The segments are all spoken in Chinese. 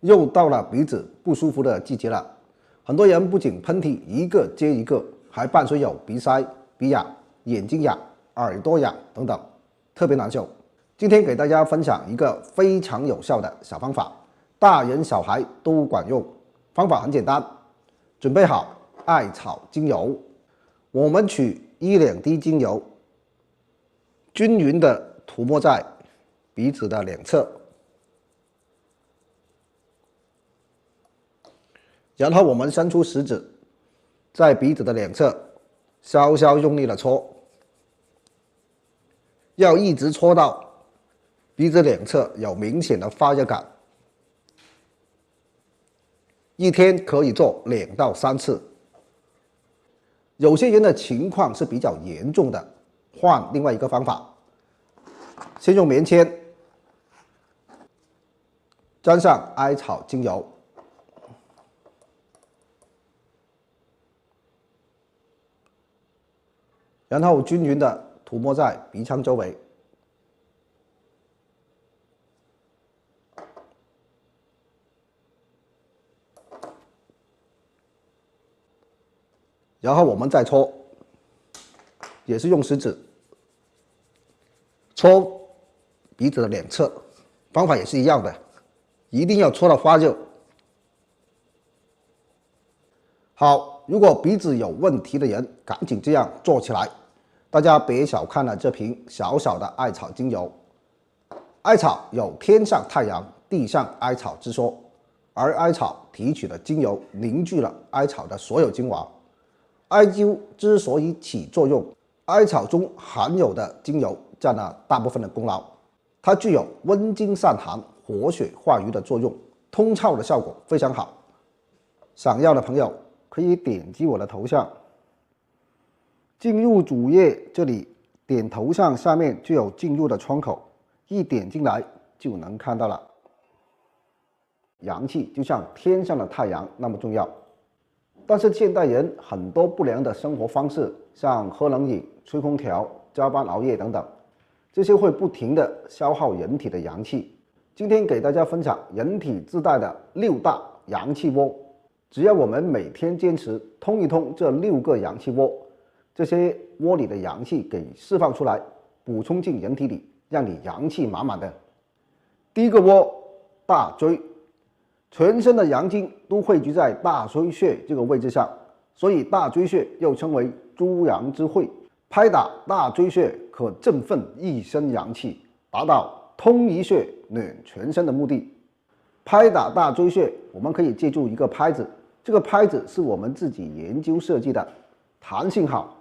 又到了鼻子不舒服的季节了，很多人不仅喷嚏一个接一个，还伴随有鼻塞、鼻痒、眼睛痒、耳朵痒等等，特别难受。今天给大家分享一个非常有效的小方法，大人小孩都管用。方法很简单，准备好艾草精油，我们取1-2滴精油，均匀的涂抹在鼻子的两侧。然后我们伸出食指，在鼻子的两侧稍稍用力的搓，要一直搓到鼻子两侧有明显的发热感。一天可以做2到3次。有些人的情况是比较严重的，换另外一个方法，先用棉签沾上艾草精油。然后均匀的涂抹在鼻腔周围，然后我们再搓，也是用食指搓鼻子的两侧，方法也是一样的，一定要搓到发热。好，如果鼻子有问题的人，赶紧这样做起来。大家别小看了这瓶小小的艾草精油。艾草有天上太阳，地上艾草之说，而艾草提取的精油凝聚了艾草的所有精华。艾灸之所以起作用，艾草中含有的精油占了大部分的功劳。它具有温经散寒、活血化瘀的作用，通窍的效果非常好。想要的朋友可以点击我的头像，进入主页，这里点头像下面就有进入的窗口，一点进来就能看到了。阳气就像天上的太阳那么重要，但是现代人很多不良的生活方式，像喝冷饮、吹空调、加班熬夜等等，这些会不停地消耗人体的阳气。今天给大家分享人体自带的6大阳气窝，只要我们每天坚持通一通这6个阳气窝，这些窝里的阳气给释放出来，补充进人体里，让你阳气满满的。第一个窝，大椎，全身的阳精都汇聚在大椎穴这个位置上，所以大椎穴又称为诸阳之会。拍打大椎穴可振奋一身阳气，达到通一穴暖全身的目的。拍打大椎穴，我们可以借助一个拍子，这个拍子是我们自己研究设计的，弹性好，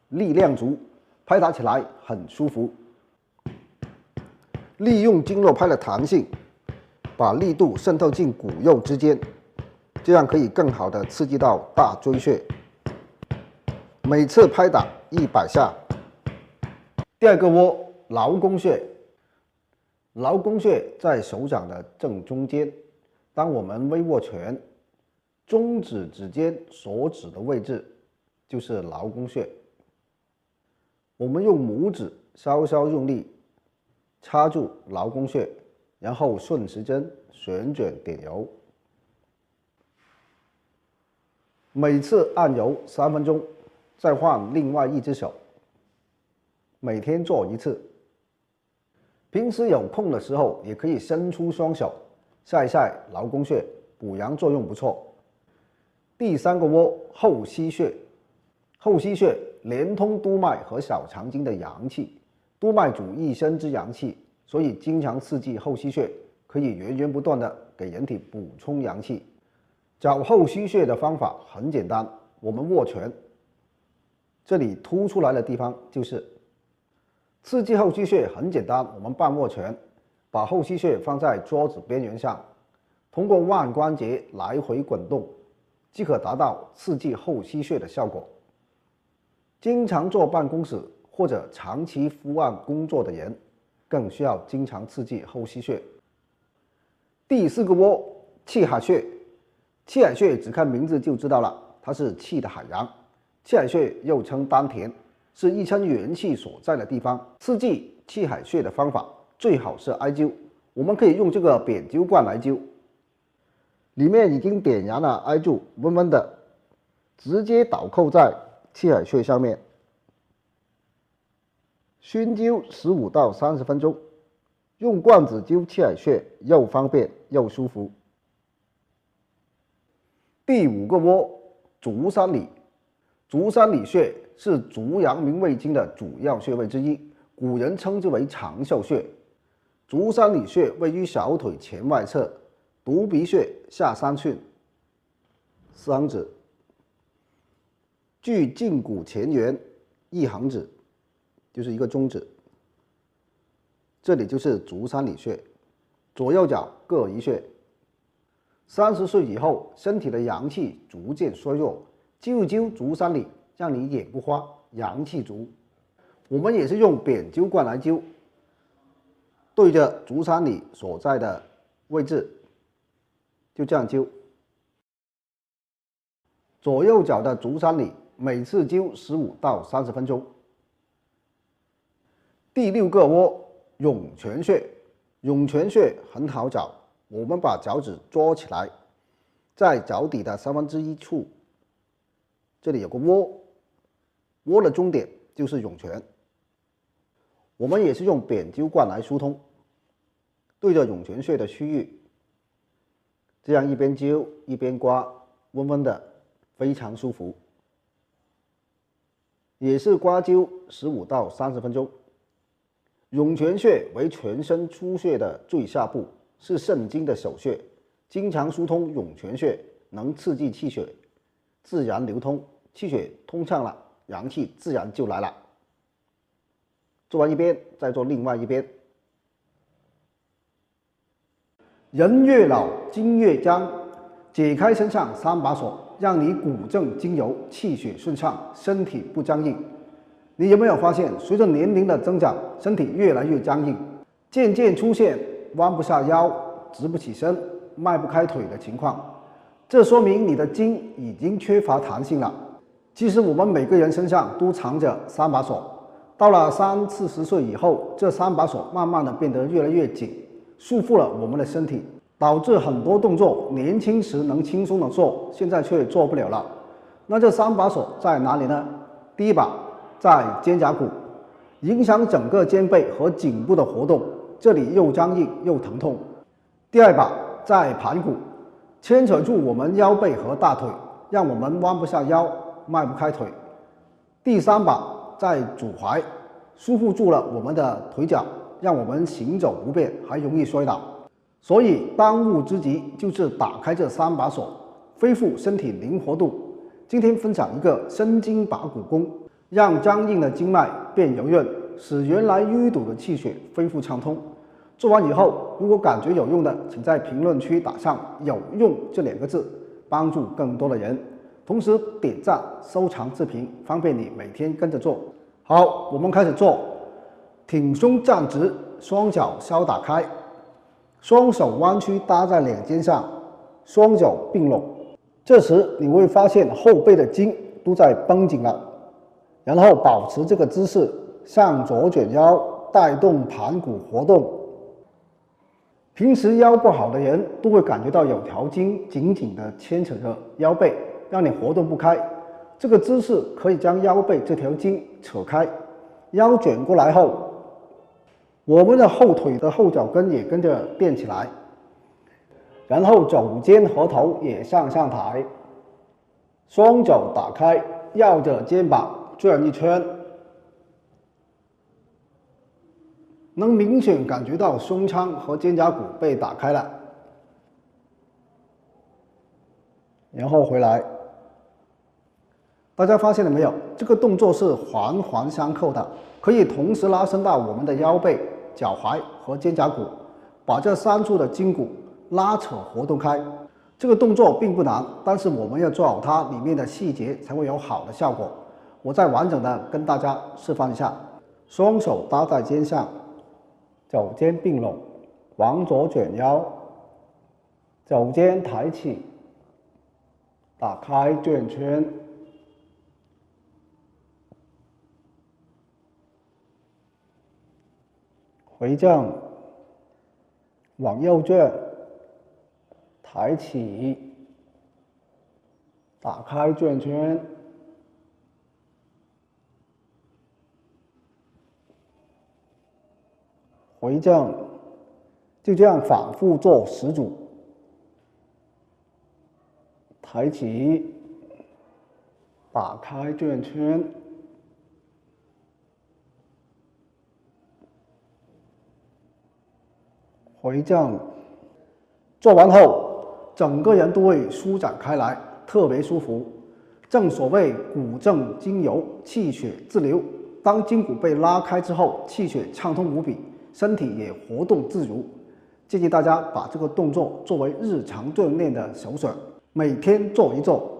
力量足，拍打起来很舒服。利用经络拍的弹性，把力度渗透进骨肉之间，这样可以更好的刺激到大椎穴。每次拍打100下。第二个窝，劳宫穴。劳宫穴在手掌的正中间，当我们微握拳，中指指尖所指的位置就是劳宫穴。我们用拇指稍稍用力插住劳宫穴，然后顺时针旋转点揉，每次按揉3分钟，再换另外一只手，每天做1次。平时有空的时候，也可以伸出双手晒一晒劳宫穴，补阳作用不错。第3个窝，后溪穴。后溪穴连通督脉和小肠经的阳气，督脉主一身之阳气，所以经常刺激后溪穴，可以源源不断的给人体补充阳气。找后溪穴的方法很简单，我们握拳，这里凸出来的地方就是刺激后溪穴。很简单，我们半握拳，把后溪穴放在桌子边缘上，通过腕关节来回滚动，即可达到刺激后溪穴的效果。经常坐办公室或者长期伏案工作的人，更需要经常刺激后溪穴。第4个窝，气海穴。气海穴只看名字就知道了，它是气的海洋。气海穴又称丹田，是一称元气所在的地方。刺激气海穴的方法最好是艾灸，我们可以用这个扁灸罐来灸，里面已经点燃了艾柱，温温的，直接倒扣在气海穴上面，熏灸15到30分钟。用罐子灸气海穴又方便又舒服。第5个窝，足三里。足三里穴是足阳明胃经的主要穴位之一，古人称之为长寿穴。足三里穴位于小腿前外侧，犊鼻穴下3寸，4指，距胫骨前缘1横指，就是一个中指。这里就是足三里穴，左右脚各一穴。30岁以后，身体的阳气逐渐衰弱，灸一灸足三里，让你眼不花，阳气足。我们也是用扁灸罐来灸，对着足三里所在的位置，就这样灸。左右脚的足三里，每次灸15到30分钟。第6个窝，涌泉穴。涌泉穴很好找，我们把脚趾捉起来，在脚底的1/3处，这里有个窝，窝的终点就是涌泉。我们也是用扁灸罐来疏通，对着涌泉穴的区域，这样一边灸一边刮，温温的，非常舒服。也是刮灸15到30分钟。涌泉穴为全身出穴的最下部，是肾经的首穴，经常疏通涌泉穴，能刺激气血自然流通，气血通畅了，阳气自然就来了。做完一边，再做另外一边。人越老，筋越僵，解开身上3把锁，让你骨正筋柔，气血顺畅，身体不僵硬。你有没有发现，随着年龄的增长，身体越来越僵硬，渐渐出现弯不下腰、直不起身、迈不开腿的情况？这说明你的筋已经缺乏弹性了。其实我们每个人身上都藏着3把锁，到了30、40岁以后，这3把锁慢慢的变得越来越紧，束缚了我们的身体，导致很多动作年轻时能轻松的做，现在却做不了了。那这3把锁在哪里呢？第1把在肩胛骨，影响整个肩背和颈部的活动，这里又僵硬又疼痛。第2把在盘骨，牵扯住我们腰背和大腿，让我们弯不下腰，迈不开腿。第3把在足踝，束缚住了我们的腿脚，让我们行走不便，还容易摔倒。所以当务之急就是打开这3把锁，恢复身体灵活度。今天分享一个生筋拔骨功，让僵硬的经脉变柔润，使原来淤堵的气血恢复畅通。做完以后，如果感觉有用的，请在评论区打上“有用”这2个字，帮助更多的人。同时点赞、收藏视频，方便你每天跟着做。好，我们开始做。挺胸站直，双脚稍打开，双手弯曲搭在脸肩上，双脚并拢。这时你会发现后背的筋都在绷紧了。然后保持这个姿势，向左卷腰，带动盘骨活动。平时腰不好的人都会感觉到有条筋紧紧的牵扯着腰背，让你活动不开。这个姿势可以将腰背这条筋扯开，腰卷过来后，我们的后腿的后脚跟也跟着垫起来，然后肘肩和头也向上抬，双脚打开，绕着肩膀转一圈，能明显感觉到胸腔和肩胛骨被打开了。然后回来，大家发现了没有？这个动作是环环相扣的，可以同时拉伸到我们的腰背、脚踝和肩胛骨，把这3处的筋骨拉扯活动开。这个动作并不难，但是我们要做好它里面的细节，才会有好的效果。我再完整的跟大家示范一下。双手搭在肩上，肘肩并拢，往左卷腰，肘肩抬起，打开卷圈，回正，往右卷，抬起，打开转圈，回正，就这样反复做10组。抬起，打开转圈，回正。做完后，整个人都会舒展开来，特别舒服。正所谓骨正筋柔，气血自流。当筋骨被拉开之后，气血畅通无比，身体也活动自如。建议大家把这个动作作为日常锻炼的首选，每天做一做。